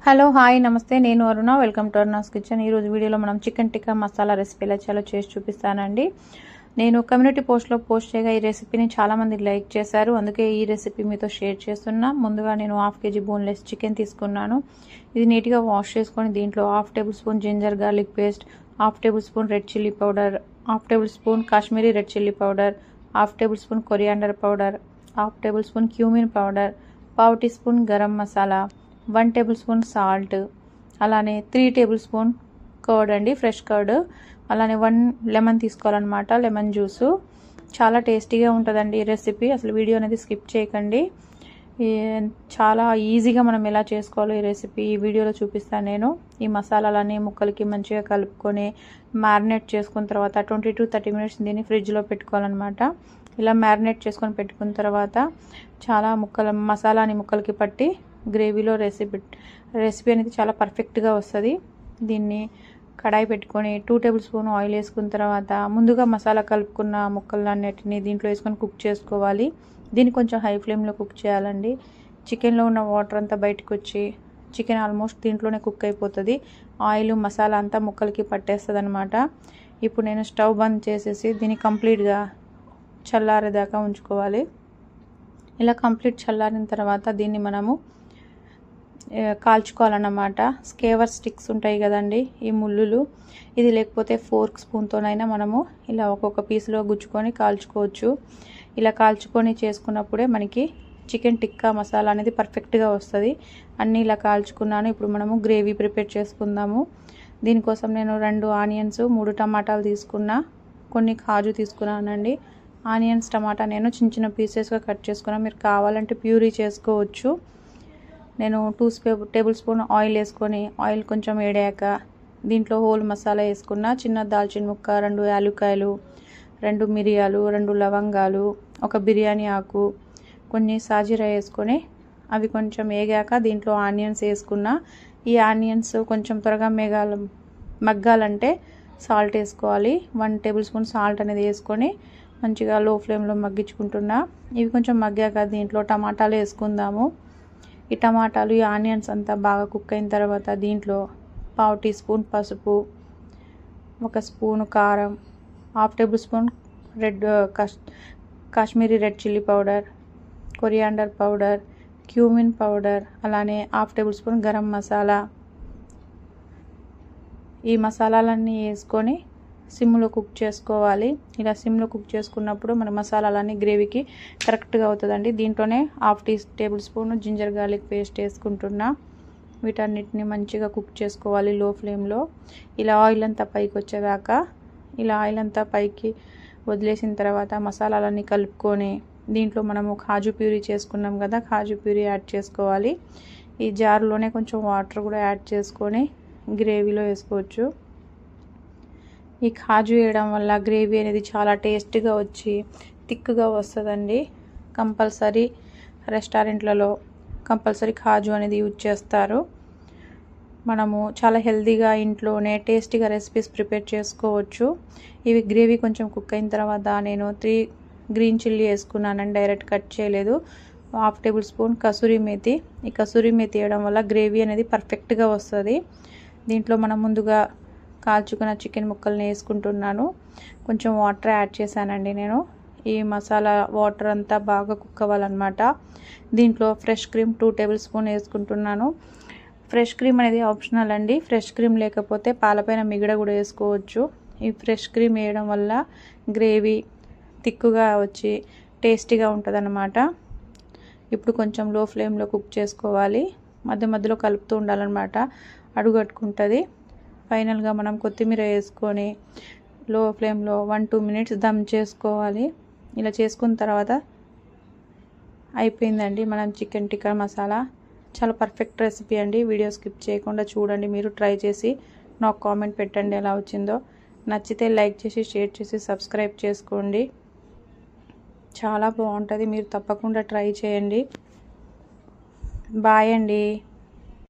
Hello hi నమస్తే నేను అరుణ welcome to Aruna's kitchen. ఈరోజు వీడియోలో మనం చికెన్ టిక్కా మసాలా రెసిపీ ఎలా చేయాలో చేసి చూపిస్తానండి। నేను కమ్యూనిటీ పోస్ట్లో పోస్ట్ చేయగా ఈ రెసిపీని చాలామంది లైక్ చేశారు, అందుకే ఈ రెసిపీ మీతో షేర్ చేస్తున్నా। ముందుగా నేను 1/2 kg బోన్లెస్ చికెన్ తీసుకున్నాను। ఇది నీట్గా వాష్ చేసుకొని దీంట్లో 1/2 table spoon ginger garlic paste, 1/2 table spoon red chilli powder, 1/2 table spoon Kashmiri red chilli powder, 1/2 table spoon coriander powder, 1/2 table spoon cumin powder, 1/2 teaspoon garam masala, 1 tablespoon salt, అలానే 3 tablespoon curd అండి, fresh curd, అలానే 1 lemon తీసుకోవాలన్నమాట, lemon juice. చాలా టేస్టీగా ఉంటుందండి ఈ recipe, అసలు video అనేది స్కిప్ చేయకండి। చాలా ఈజీగా మనం ఎలా చేసుకోవాలో ఈ రెసిపీ ఈ వీడియోలో చూపిస్తాను నేను। ఈ మసాలాలన్నీ ముక్కలకి మంచిగా కలుపుకొని మ్యారినేట్ చేసుకున్న తర్వాత 20 to 30 మినిట్స్ దీన్ని ఫ్రిడ్జ్లో పెట్టుకోవాలన్నమాట। ఇలా మ్యారినేట్ చేసుకొని పెట్టుకున్న తర్వాత చాలా మసాలాని ముక్కలకి పట్టి గ్రేవీలో రెసిపీ అనేది చాలా పర్ఫెక్ట్గా వస్తుంది। దీన్ని కడాయి పెట్టుకొని 2 టేబుల్ స్పూన్ ఆయిల్ వేసుకున్న తర్వాత ముందుగా మసాలా కలుపుకున్న ముక్కలన్నిటిని దీంట్లో వేసుకొని కుక్ చేసుకోవాలి। దీన్ని కొంచెం హై ఫ్లేమ్లో కుక్ చేయాలండి। చికెన్లో ఉన్న వాటర్ అంతా బయటకు వచ్చి చికెన్ ఆల్మోస్ట్ దీంట్లోనే కుక్ అయిపోతుంది, ఆయిల్ మసాలా అంతా ముక్కలకి పట్టేస్తుంది అనమాట। ఇప్పుడు నేను స్టవ్ బంద్ చేసేసి దీన్ని కంప్లీట్గా చల్లారేదాకా ఉంచుకోవాలి। ఇలా కంప్లీట్ చల్లారిన తర్వాత దీన్ని మనము కాల్చుకోవాలన్నమాట। స్కేవర్ స్టిక్స్ ఉంటాయి కదండి, ఈ ముళ్ళులు, ఇది లేకపోతే ఫోర్క్ స్పూన్తోనైనా మనము ఇలా ఒక్కొక్క పీస్లో గుచ్చుకొని కాల్చుకోవచ్చు। ఇలా కాల్చుకొని చేసుకున్నప్పుడే మనకి చికెన్ టిక్కా మసాలా అనేది పర్ఫెక్ట్గా వస్తుంది। అన్నీ ఇలా కాల్చుకున్నాను, ఇప్పుడు మనము గ్రేవీ ప్రిపేర్ చేసుకుందాము। దీనికోసం నేను 2 ఆనియన్స్, 3 టమాటాలు తీసుకున్నా, కొన్ని కాజు తీసుకున్నానండి। ఆనియన్స్ టమాటా నేను చిన్న చిన్న పీసెస్గా కట్ చేసుకున్నాను, మీరు కావాలంటే ప్యూరీ చేసుకోవచ్చు। నేను 2 టేబుల్ స్పూన్ ఆయిల్ వేసుకొని ఆయిల్ కొంచెం వేడాక దీంట్లో హోల్ మసాలా వేసుకున్న, చిన్న దాల్చిన ముక్క, 2 యాలుక్కాయలు, 2 మిరియాలు, 2 లవంగాలు, 1 బిర్యానీ ఆకు, కొన్ని సాజీరా వేసుకొని అవి కొంచెం వేగాక దీంట్లో ఆనియన్స్ వేసుకున్న। ఈ ఆనియన్స్ కొంచెం త్వరగా మగ్గాలంటే సాల్ట్ వేసుకోవాలి। 1 టేబుల్ స్పూన్ సాల్ట్ అనేది వేసుకొని మంచిగా లో ఫ్లేమ్లో మగ్గించుకుంటున్నా। ఇవి కొంచెం మగ్గాక దీంట్లో టమాటాలు వేసుకుందాము। ఈ టమాటాలు ఈ ఆనియన్స్ అంతా బాగా కుక్ అయిన తర్వాత దీంట్లో 1/2 టీ స్పూన్ పసుపు, 1 స్పూను కారం, 1/2 table spoon Kashmiri red chilli powder, coriander powder, cumin powder, అలానే 1/2 టేబుల్ స్పూన్ గరం మసాలా, ఈ మసాలాలన్నీ వేసుకొని సిమ్లో కుక్ చేసుకోవాలి। ఇలా సిమ్లో కుక్ చేసుకున్నప్పుడు మన మసాలాలన్నీ గ్రేవీకి కరెక్ట్గా అవుతుందండి। దీంట్లోనే 1/2 table spoon ginger garlic paste వేసుకుంటున్నా। వీటన్నిటిని మంచిగా కుక్ చేసుకోవాలి లో ఫ్లేమ్లో। ఇలా ఆయిల్ అంతా పైకి వచ్చేదాకా ఇలా ఆయిల్ అంతా పైకి వదిలేసిన తర్వాత మసాలాలన్నీ కలుపుకొని దీంట్లో మనము కాజు ప్యూరీ చేసుకున్నాం కదా, కాజు ప్యూరీ యాడ్ చేసుకోవాలి। ఈ జార్లోనే కొంచెం వాటర్ కూడా యాడ్ చేసుకొని గ్రేవీలో వేసుకోవచ్చు। ఈ కాజు వేయడం వల్ల గ్రేవీ అనేది చాలా టేస్ట్గా వచ్చి థిక్గా వస్తుందండి। కంపల్సరీ రెస్టారెంట్లలో కంపల్సరీ కాజు అనేది యూజ్ చేస్తారు। మనము చాలా హెల్తీగా ఇంట్లోనే టేస్టీగా రెసిపీస్ ప్రిపేర్ చేసుకోవచ్చు। ఇవి గ్రేవీ కొంచెం కుక్ అయిన తర్వాత నేను 3 గ్రీన్ చిల్లీ వేసుకున్నానండి, డైరెక్ట్ కట్ చేయలేదు। 1/2 టేబుల్ స్పూన్ కసూరి మేతి, ఈ కసూరి మేతి వేయడం వల్ల గ్రేవీ అనేది పర్ఫెక్ట్గా వస్తుంది। దీంట్లో మనం ముందుగా కాల్చుకున్న చికెన్ ముక్కల్ని వేసుకుంటున్నాను, కొంచెం వాటర్ యాడ్ చేశానండి నేను। ఈ మసాలా వాటర్ అంతా బాగా కుక్ అవ్వాలన్నమాట। దీంట్లో ఫ్రెష్ క్రీమ్ 2 టేబుల్ స్పూన్ వేసుకుంటున్నాను। ఫ్రెష్ క్రీమ్ అనేది ఆప్షనల్ అండి, ఫ్రెష్ క్రీమ్ లేకపోతే పాలపైన మిగడ కూడా వేసుకోవచ్చు। ఈ ఫ్రెష్ క్రీమ్ వేయడం వల్ల గ్రేవీ థిక్గా వచ్చి టేస్టీగా ఉంటుందన్నమాట। ఇప్పుడు కొంచెం లో ఫ్లేమ్లో కుక్ చేసుకోవాలి, మధ్య మధ్యలో కలుపుతూ ఉండాలన్నమాట, అడుగట్టుకుంటుంది। ఫైనల్గా మనం కొత్తిమీర వేసుకొని లో ఫ్లేమ్లో 1-2 మినిట్స్ దమ్ చేసుకోవాలి। ఇలా చేసుకున్న తర్వాత అయిపోయిందండి మనం చికెన్ టిక్కా మసాలా। చాలా పర్ఫెక్ట్ రెసిపీ అండి, వీడియో స్కిప్ చేయకుండా చూడండి, మీరు ట్రై చేసి నాకు కామెంట్ పెట్టండి ఎలా వచ్చిందో। నచ్చితే లైక్ చేసి షేర్ చేసి సబ్స్క్రైబ్ చేసుకోండి, చాలా బాగుంటుంది, మీరు తప్పకుండా ట్రై చేయండి। బాయ్ అండి।